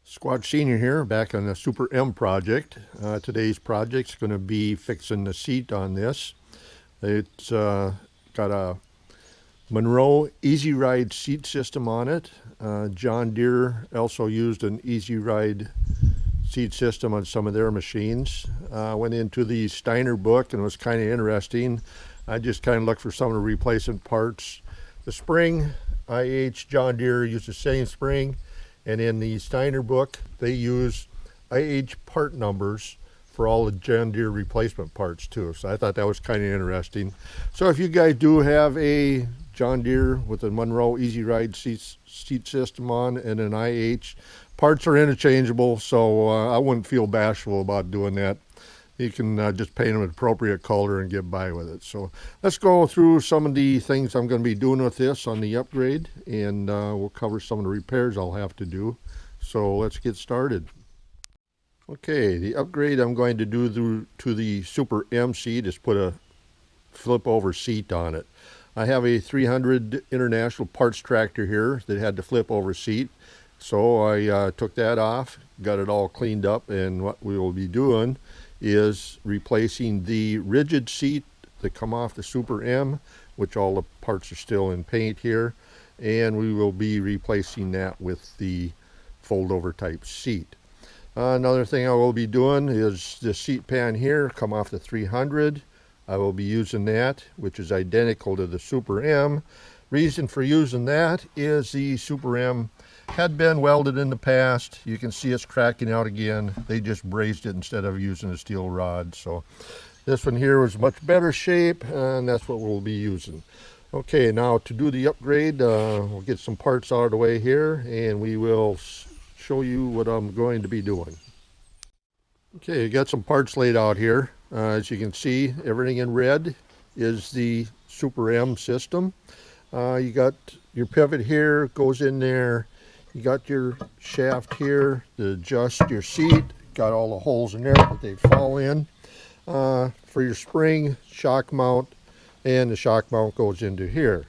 Squatch Senior here, back on the Super M project. Today's project's going to be fixing the seat on this. It's got a Monroe Easy Ride seat system on it. John Deere also used an Easy Ride seat system on some of their machines. Went into the Steiner book and it was kind of interesting. I just kind of looked for some of the replacement parts. The spring, IH John Deere used the same spring. And in the Steiner book, they use IH part numbers for all the John Deere replacement parts too. So I thought that was kind of interesting. So if you guys do have a John Deere with a Monroe Easy Ride seat system on and an IH, parts are interchangeable, so I wouldn't feel bashful about doing that. You can just paint them an appropriate color and get by with it. So let's go through some of the things I'm going to be doing with this on the upgrade, and we'll cover some of the repairs I'll have to do. So let's get started. Okay, the upgrade I'm going to do to the Super M seat is put a flip over seat on it. I have a 300 International Parts tractor here that had the flip over seat. So I took that off, got it all cleaned up, and what we will be doing is replacing the rigid seat that come off the Super M, which all the parts are still in paint here, and we will be replacing that with the fold over type seat. Another thing I will be doing is the seat pan here, come off the 300. I will be using that, which is identical to the Super M. Reason for using that is the Super M had been welded in the past. You can see it's cracking out again. They just brazed it instead of using a steel rod. So this one here was much better shape, and that's what we'll be using. Okay, now to do the upgrade, we'll get some parts out of the way here, and we will show you what I'm going to be doing. Okay, got some parts laid out here. As you can see, everything in red is the Super M system. You got your pivot here, goes in there. You got your shaft here to adjust your seat. Got all the holes in there that they fall in. For your spring, shock mount, and the shock mount goes into here.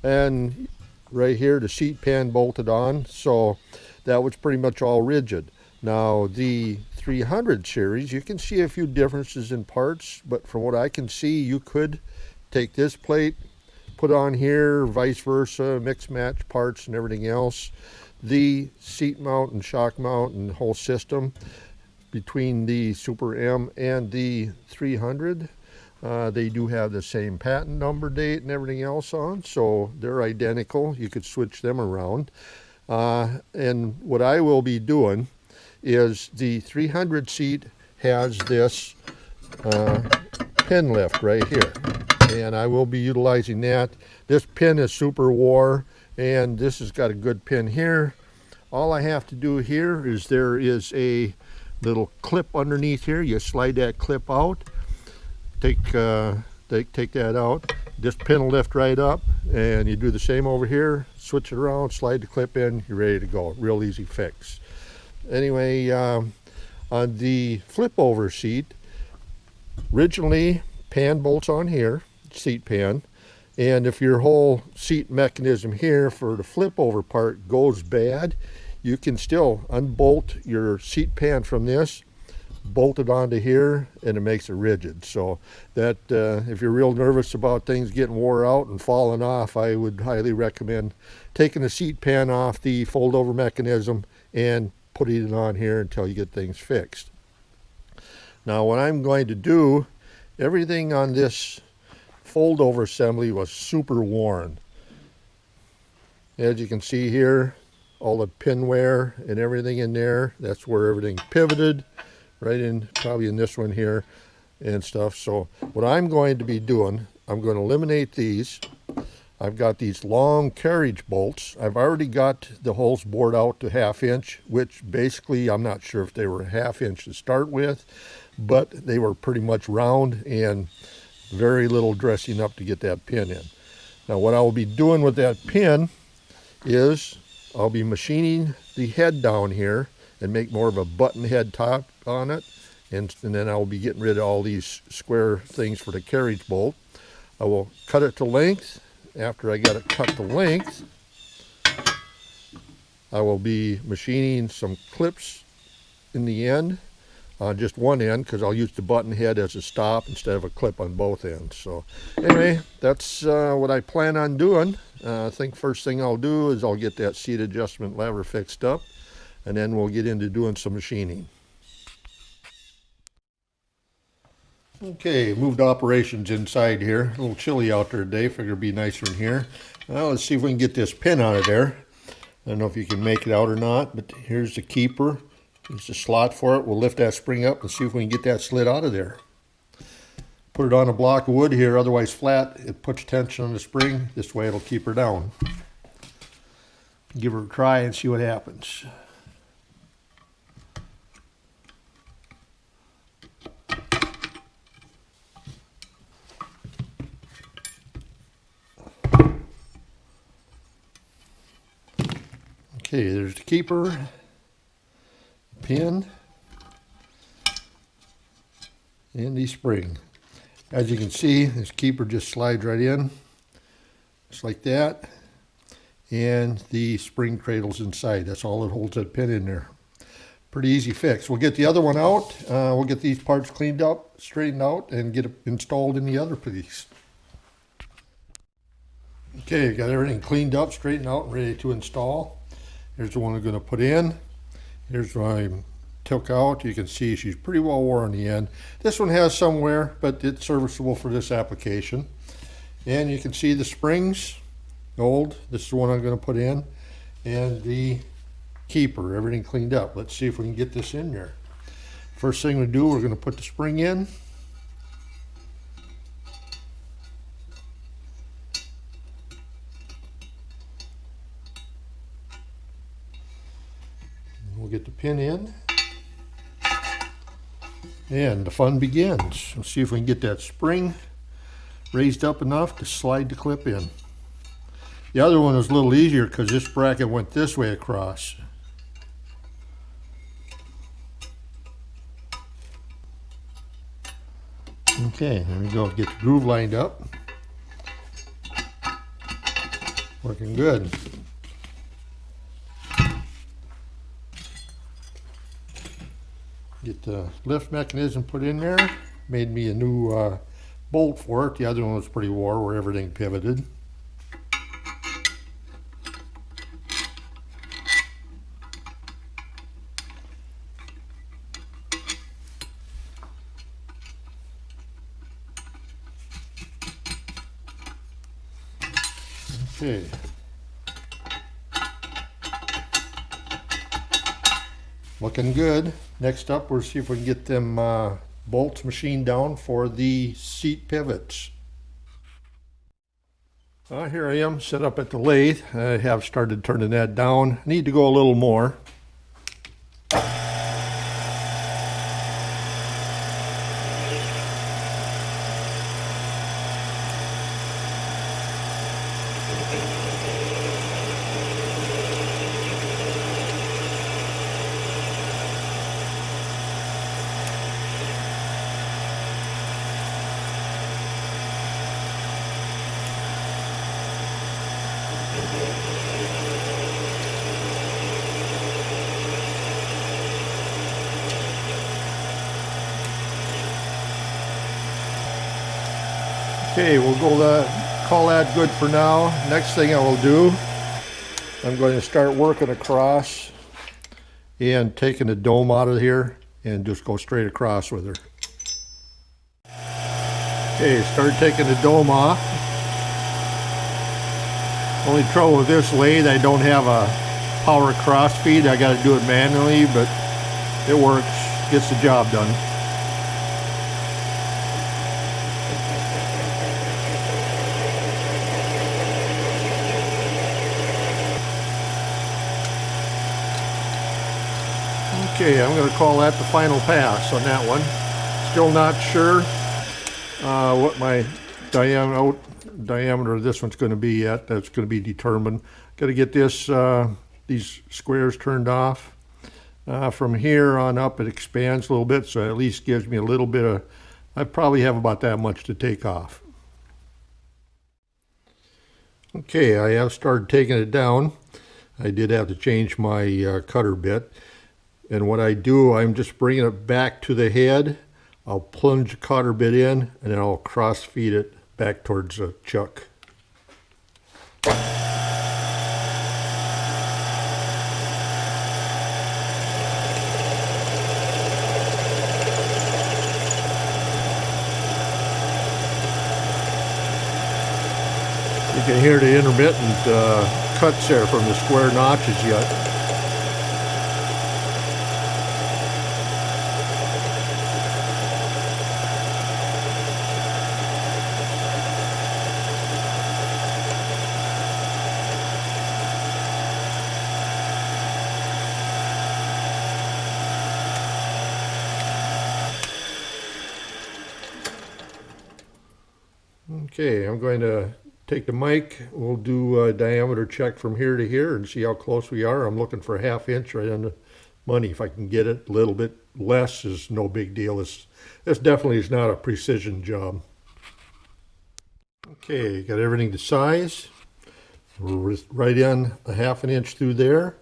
And right here, the seat pan bolted on, so that was pretty much all rigid. Now, the 300 series, you can see a few differences in parts, but from what I can see, you could take this plate, put on here, vice versa, mix match parts and everything else. The seat mount and shock mount and whole system between the Super M and the 300, they do have the same patent number, date, and everything else on, so they're identical. You could switch them around. And what I will be doing is the 300 seat has this pin lift right here, and I will be utilizing that. This pin is super wore, and this has got a good pin here. All I have to do here is there is a little clip underneath here. You slide that clip out, take that out. This pin will lift right up, and you do the same over here. Switch it around, slide the clip in, you're ready to go. Real easy fix. Anyway, on the flip over seat, originally pan bolts on here, seat pan, and if your whole seat mechanism here for the flip over part goes bad, you can still unbolt your seat pan from this, bolt it onto here, and it makes it rigid. So that if you're real nervous about things getting wore out and falling off, I would highly recommend taking the seat pan off the fold over mechanism and putting it on here until you get things fixed. Now what I'm going to do, everything on this fold over assembly was super worn. As you can see here, all the pin wear and everything in there, that's where everything pivoted, right in, probably in this one here and stuff. So what I'm going to be doing, I'm going to eliminate these. I've got these long carriage bolts. I've already got the holes bored out to 1/2 inch, which basically I'm not sure if they were 1/2 inch to start with, but they were pretty much round and very little dressing up to get that pin in. Now what I will be doing with that pin is I'll be machining the head down here and make more of a button head top on it, and then I'll be getting rid of all these square things for the carriage bolt. I will cut it to length. After I got it cut to length, I will be machining some clips in the end, just one end, because I'll use the button head as a stop instead of a clip on both ends. So anyway, that's what I plan on doing. I think first thing I'll do is I'll get that seat adjustment lever fixed up, and then we'll get into doing some machining. Okay, moved operations inside here. A little chilly out there today. Figured it'd be nicer in here. Well, let's see if we can get this pin out of there. I don't know if you can make it out or not, but here's the keeper. There's the slot for it. We'll lift that spring up and see if we can get that slid out of there. Put it on a block of wood here, otherwise flat. It puts tension on the spring. This way it'll keep her down. Give her a try and see what happens. Okay, there's the keeper, pin, and the spring. As you can see, this keeper just slides right in, just like that, and the spring cradle's inside. That's all that holds that pin in there. Pretty easy fix. We'll get the other one out. We'll get these parts cleaned up, straightened out, and get it installed in the other piece. Okay, got everything cleaned up, straightened out, and ready to install. Here's the one I'm going to put in. Here's what I took out. You can see she's pretty well wore on the end. This one has some wear, but it's serviceable for this application. And you can see the springs, old. This is the one I'm going to put in. And the keeper, everything cleaned up. Let's see if we can get this in there. First thing we do, we're going to put the spring in. We'll get the pin in, and the fun begins. Let's see if we can get that spring raised up enough to slide the clip in. The other one was a little easier because this bracket went this way across. Okay, there we go. Get the groove lined up. Working good. Get the lift mechanism put in there. Made me a new bolt for it. The other one was pretty wore where everything pivoted. Okay. Looking good. Next up, we'll see if we can get them bolts machined down for the seat pivots. Here I am set up at the lathe. I have started turning that down. I need to go a little more. Okay, we'll call that good for now. Next thing I will do, I'm going to start working across and taking the dome out of here and just go straight across with her. Okay, start taking the dome off. Only trouble with this lathe, I don't have a power cross feed. I got to do it manually, but it works, gets the job done. Okay, I'm going to call that the final pass on that one. Still not sure what my diameter of this one's going to be yet. That's going to be determined. Got to get this these squares turned off. From here on up, it expands a little bit, so it at least gives me a little bit of. I probably have about that much to take off. Okay, I have started taking it down. I did have to change my cutter bit. And what I do, I'm just bringing it back to the head. I'll plunge the cutter bit in, and then I'll cross feed it back towards the chuck. You can hear the intermittent cuts there from the square notches yet. Okay, I'm going to take the mic. We'll do a diameter check from here to here and see how close we are. I'm looking for a 1/2 inch right on the money. If I can get it a little bit less is no big deal. This definitely is not a precision job. Okay, got everything to size. We're right in a 1/2 inch through there.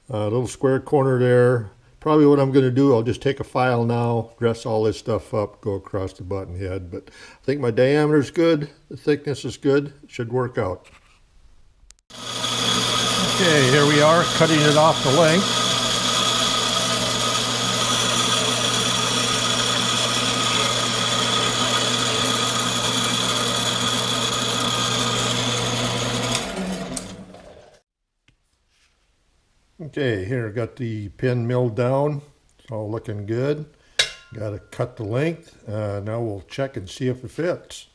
A little square corner there. Probably what I'm going to do, I'll just take a file now, dress all this stuff up, go across the button head. But I think my diameter is good, the thickness is good, it should work out. Okay, here we are, cutting it off the length. Okay, here got the pin milled down. It's all looking good. Got to cut the length. Now we'll check and see if it fits.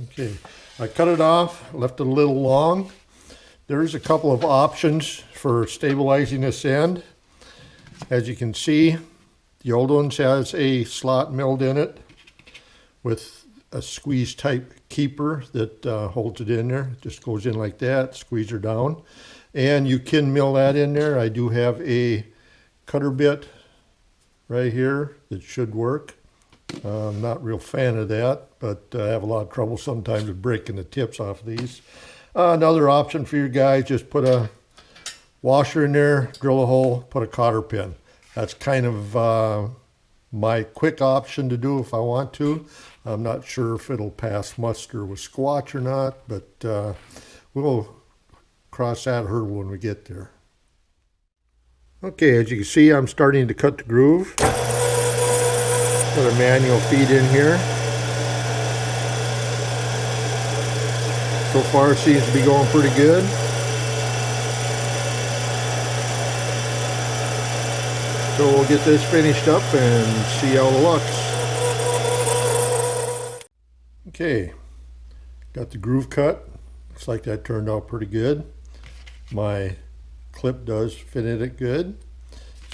Okay, I cut it off, left it a little long. There's a couple of options for stabilizing this end. As you can see, the old ones has a slot milled in it with a squeeze type keeper that holds it in there. It just goes in like that, squeeze her down. And you can mill that in there. I do have a cutter bit right here that should work. I'm not a real fan of that, but I have a lot of trouble sometimes with breaking the tips off of these. Another option for you guys, just put a washer in there, drill a hole, put a cotter pin. That's kind of my quick option to do if I want to. I'm not sure if it'll pass muster with Squatch or not, but we'll cross that hurdle when we get there. Okay, as you can see, I'm starting to cut the groove. Put a manual feed in here. So far it seems to be going pretty good. So we'll get this finished up and see how it looks. Okay, got the groove cut. Looks like that turned out pretty good. My clip does fit in it good.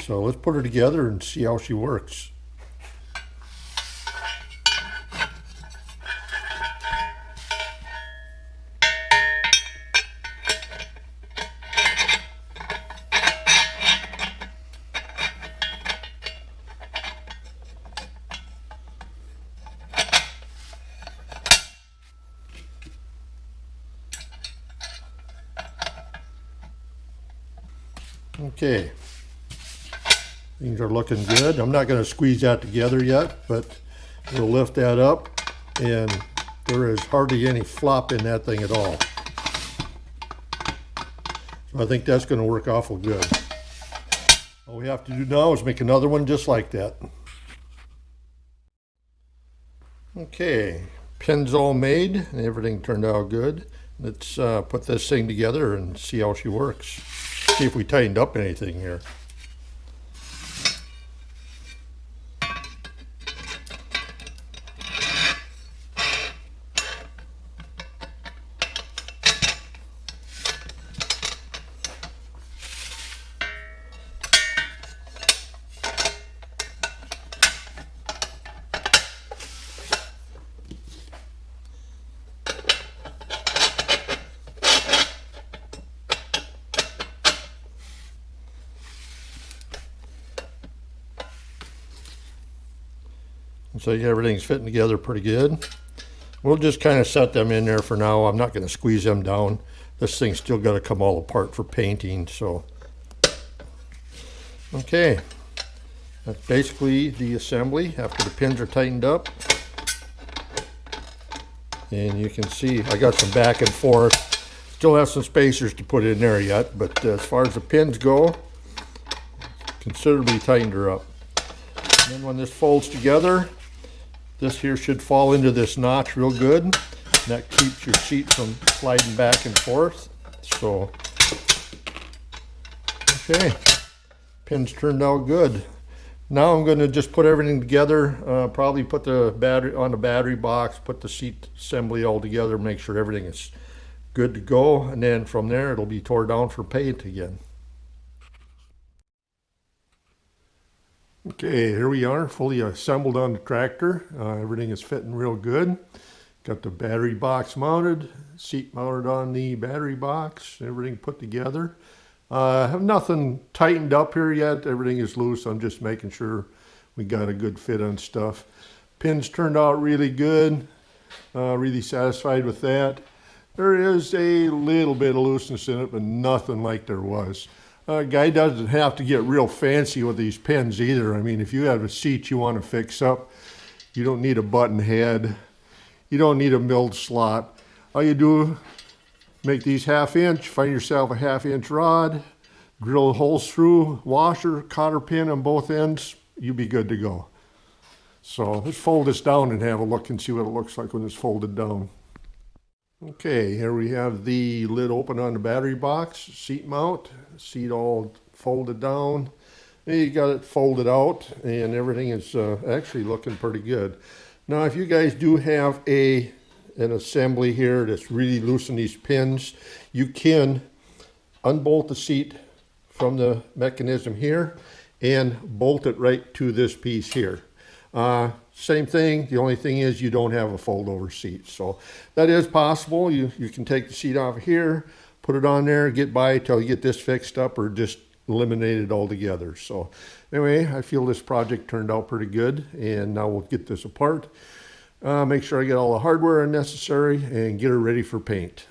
So let's put her together and see how she works. Okay, things are looking good. I'm not going to squeeze that together yet, but we'll lift that up, and there is hardly any flop in that thing at all. So I think that's going to work awful good. All we have to do now is make another one just like that. Okay, pin's all made and everything turned out good. Let's put this thing together and see how she works. See if we tightened up anything here. So everything's fitting together pretty good. We'll just kind of set them in there for now. I'm not going to squeeze them down. This thing's still got to come all apart for painting. So, okay, that's basically the assembly after the pins are tightened up. And you can see I got some back and forth. Still have some spacers to put in there yet, but as far as the pins go, considerably tightened her up. And then when this folds together, this here should fall into this notch real good. And that keeps your seat from sliding back and forth. So, okay, pins turned out good. Now I'm going to just put everything together, probably put the battery on the battery box, put the seat assembly all together, make sure everything is good to go, and then from there it'll be tore down for paint again. Okay, here we are, fully assembled on the tractor. Everything is fitting real good. Got the battery box mounted, seat mounted on the battery box, everything put together. I have nothing tightened up here yet. Everything is loose. I'm just making sure we got a good fit on stuff. Pins turned out really good. Really satisfied with that. There is a little bit of looseness in it, but nothing like there was. Guy doesn't have to get real fancy with these pins either. I mean, if you have a seat you want to fix up, you don't need a button head. You don't need a milled slot. All you do, make these 1/2 inch, find yourself a 1/2 inch rod, drill holes through, washer, cotter pin on both ends, you'll be good to go. So let's fold this down and have a look and see what it looks like when it's folded down. Okay, here we have the lid open on the battery box, seat mount, seat all folded down. And you got it folded out and everything is actually looking pretty good. Now if you guys do have an assembly here that's really loosen these pins, you can unbolt the seat from the mechanism here and bolt it right to this piece here. Same thing, the only thing is you don't have a fold over seat. So that is possible. You can take the seat off here, put it on there, get by till you get this fixed up or just eliminate it altogether. So anyway, I feel this project turned out pretty good and now we'll get this apart. Make sure I get all the hardware necessary and get her ready for paint.